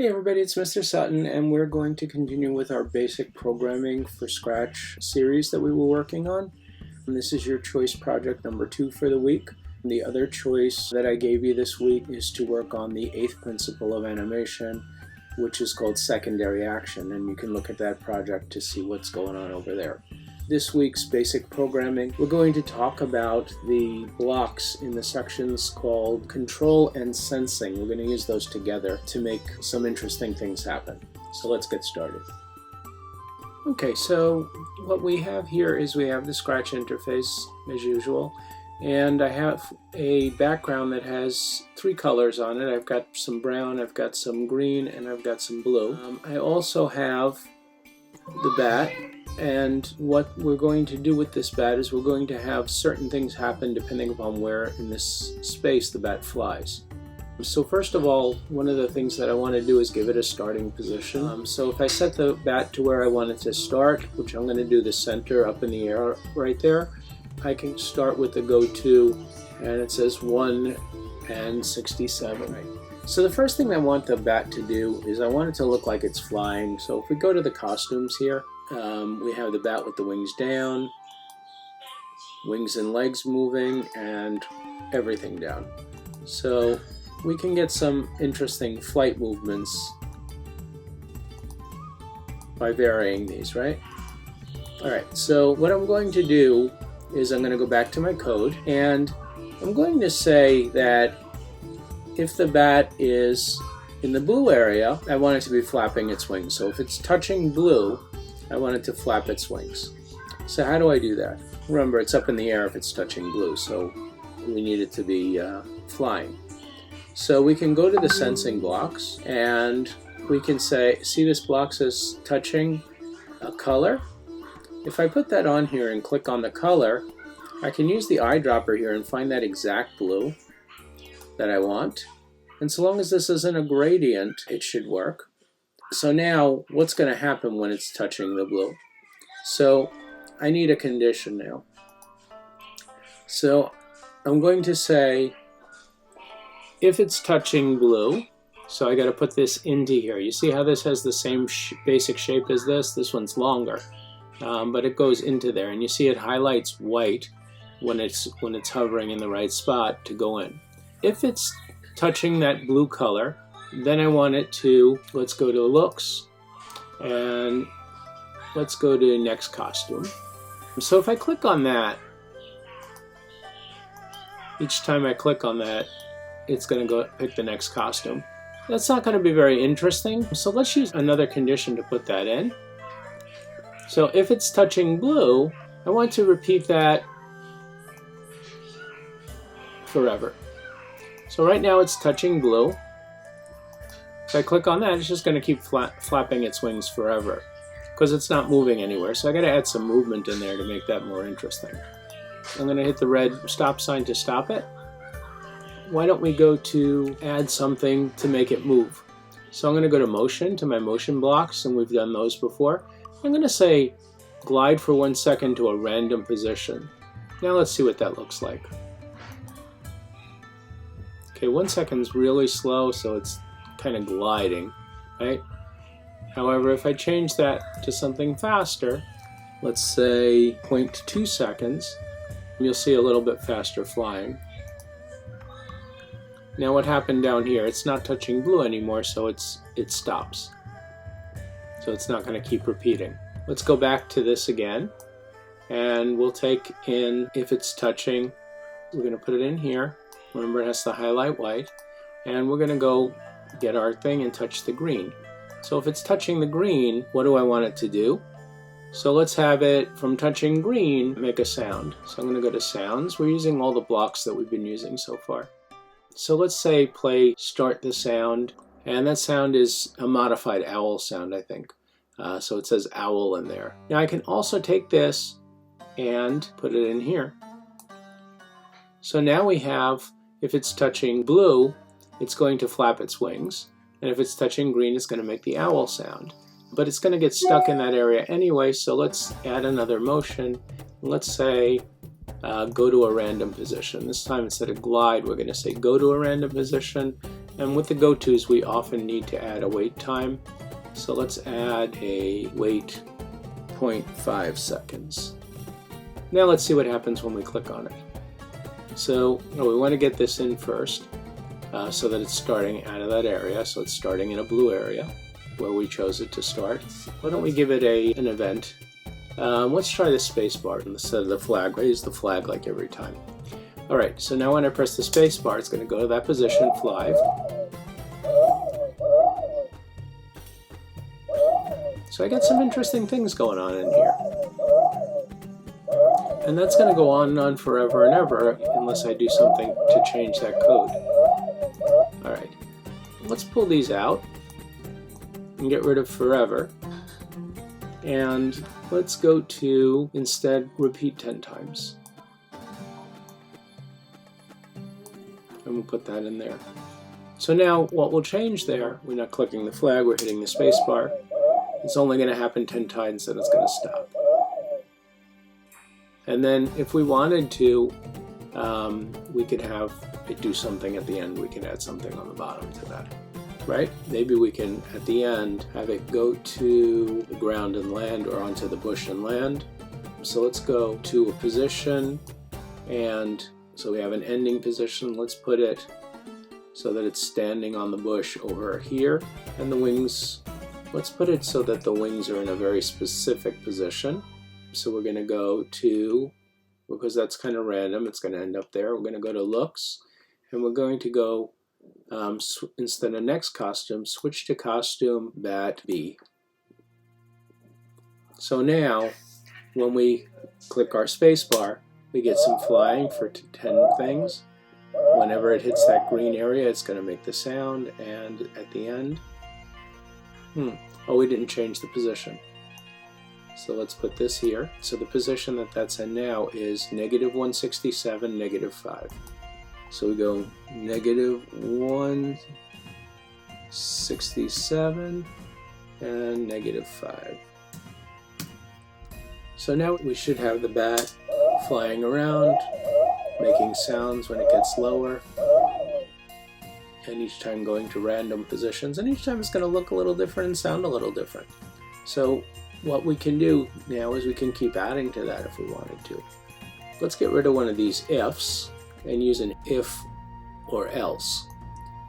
Hey everybody, it's Mr. Sutton, and we're going to continue with our basic programming for Scratch series that we were working on. And this is your choice project number 2 for the week. The other choice that I gave you this week is to work on the 8th principle of animation, which is called secondary action, and you can look at that project to see what's going on over there. This week's basic programming, we're going to talk about the blocks in the sections called control and sensing. We're going to use those together to make some interesting things happen. So let's get started. Okay, so what we have here is we have the Scratch interface as usual, and I have a background that has 3 colors on it. I've got some brown, I've got some green, and I've got some blue. I also have the bat. And what we're going to do with this bat is we're going to have certain things happen depending upon where in this space the bat flies. So first of all, one of the things that I want to do is give it a starting position. So if I set the bat to where I want it to start, which I'm going to do the center up in the air right there, I can start with the go to, and it says 1 and 67. Right. So the first thing I want the bat to do is I want it to look like it's flying. So if we go to the costumes here, we have the bat with the wings down, wings and legs moving, and everything down. So we can get some interesting flight movements by varying these, right? Alright, so what I'm going to do is I'm going to go back to my code, and I'm going to say that if the bat is in the blue area, I want it to be flapping its wings. So if it's touching blue, I want it to flap its wings. So how do I do that? Remember, it's up in the air if it's touching blue, so we need it to be flying. So we can go to the sensing blocks, and we can say, see this block says touching a color? If I put that on here and click on the color, I can use the eyedropper here and find that exact blue that I want. And so long as this isn't a gradient, it should work. So now, what's going to happen when it's touching the blue? So I need a condition now. So I'm going to say, if it's touching blue, so I got to put this into here. You see how this has the same basic shape as this? This one's longer, but it goes into there, and you see it highlights white when it's hovering in the right spot to go in. If it's touching that blue color, then I want it to, let's go to looks, and let's go to next costume. So if I click on that, each time I click on that, it's going to go pick the next costume. That's not going to be very interesting, so let's use another condition to put that in. So if it's touching blue, I want to repeat that forever. So right now it's touching blue. If I click on that, it's just going to keep flapping its wings forever because it's not moving anywhere. So I got to add some movement in there to make that more interesting. I'm going to hit the red stop sign to stop it. Why don't we go to add something to make it move? So I'm going to go to motion, to my motion blocks, and we've done those before. I'm going to say glide for 1 second to a random position. Now let's see what that looks like. Okay, 1 second's really slow, so it's kind of gliding, right? However, if I change that to something faster, let's say 0.2 seconds, you'll see a little bit faster flying. Now what happened down here? It's not touching blue anymore, so it stops. So it's not going to keep repeating. Let's go back to this again, and we'll take in, if it's touching, we're going to put it in here. Remember, it has to highlight white, and we're going to go get our thing and touch the green. So if it's touching the green, what do I want it to do? So let's have it, from touching green, make a sound. So I'm going to go to sounds. We're using all the blocks that we've been using so far. So let's say play start the sound, and that sound is a modified owl sound, I think. So it says owl in there. Now I can also take this and put it in here. So now we have, if it's touching blue, it's going to flap its wings, and if it's touching green, it's going to make the owl sound. But it's going to get stuck in that area anyway, so let's add another motion. Let's say go to a random position. This time instead of glide, we're going to say go to a random position, And with the go-tos, we often need to add a wait time. So let's add a wait 0.5 seconds. Now let's see what happens when we click on it. So we want to get this in first so that it's starting out of that area. So it's starting in a blue area where we chose it to start. Why don't we give it an event? Let's try the space bar instead of the flag. I use the flag like every time. Alright, so now when I press the space bar, it's going to go to that position, fly. So I got some interesting things going on in here. And that's going to go on and on forever and ever unless I do something to change that code. Alright, let's pull these out and get rid of forever. And let's go to, instead, repeat 10 times. And we'll put that in there. So now what will change there, we're not clicking the flag, we're hitting the space bar. It's only going to happen 10 times, then it's going to stop. And then if we wanted to, we could have it do something at the end. We can add something on the bottom to that, right? Maybe we can, at the end, have it go to the ground and land or onto the bush and land. So let's go to a position, and so we have an ending position. Let's put it so that it's standing on the bush over here, and the wings, let's put it so that the wings are in a very specific position. So we're going to go to, because that's kind of random, it's going to end up there. We're going to go to looks, and we're going to go, instead of next costume, switch to costume bat B. So now, when we click our space bar, we get some flying for 10 things. Whenever it hits that green area, it's going to make the sound, and at the end, oh, we didn't change the position. So let's put this here. So the position that that's in now is -167, -5. So we go -167 and -5. So now we should have the bat flying around, making sounds when it gets lower, and each time going to random positions, and each time it's going to look a little different and sound a little different. So what we can do now is we can keep adding to that if we wanted to. Let's get rid of one of these ifs and use an if or else.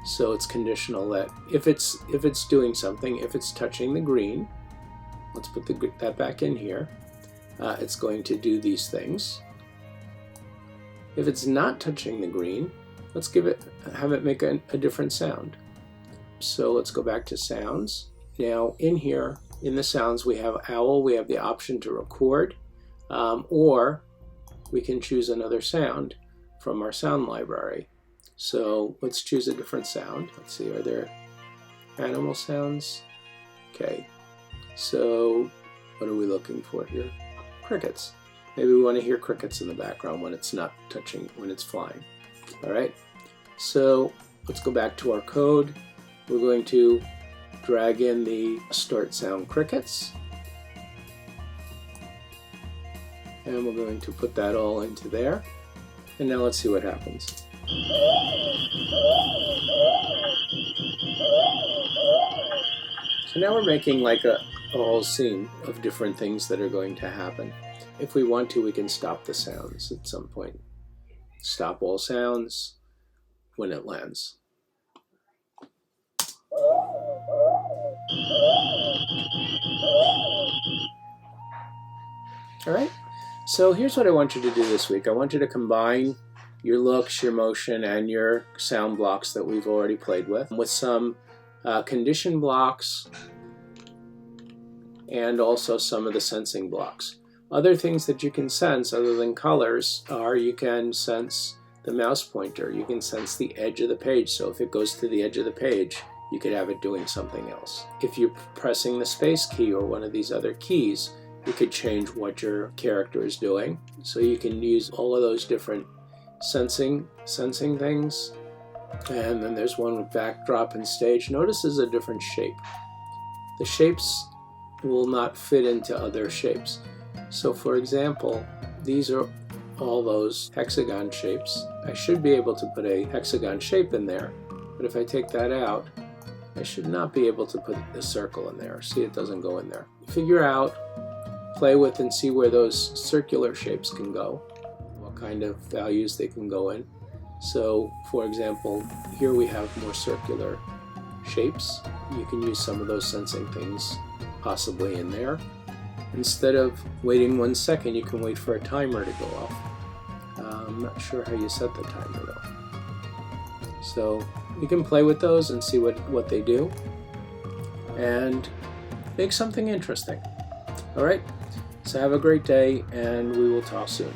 So it's conditional that if it's doing something, if it's touching the green, let's put that back in here, it's going to do these things. If it's not touching the green, let's have it make a different sound. So let's go back to sounds. Now in here, in the sounds, we have owl. We have the option to record, or we can choose another sound from our sound library. So let's choose a different sound. Let's see, are there animal sounds? Okay, so what are we looking for here? Crickets. Maybe we want to hear crickets in the background when it's not touching, when it's flying. All right, so let's go back to our code. We're going to drag in the start sound crickets, and we're going to put that all into there, and now let's see what happens. So now we're making like a whole scene of different things that are going to happen. If we want to, we can stop the sounds at some point. Stop all sounds when it lands. Alright, so here's what I want you to do this week. I want you to combine your looks, your motion, and your sound blocks that we've already played with some condition blocks and also some of the sensing blocks. Other things that you can sense other than colors are you can sense the mouse pointer, you can sense the edge of the page, so if it goes to the edge of the page, you could have it doing something else. If you're pressing the space key or one of these other keys, you could change what your character is doing. So you can use all of those different sensing things. And then there's one with backdrop and stage. Notice there's a different shape. The shapes will not fit into other shapes. So for example, these are all those hexagon shapes. I should be able to put a hexagon shape in there, But if I take that out, I should not be able to put the circle in there. See, it doesn't go in there. Figure out, play with, and see where those circular shapes can go, what kind of values they can go in. So, for example, here we have more circular shapes. You can use some of those sensing things possibly in there. Instead of waiting 1 second, you can wait for a timer to go off. I'm not sure how you set the timer though. So you can play with those and see what they do and make something interesting. All right, so have a great day, and we will talk soon.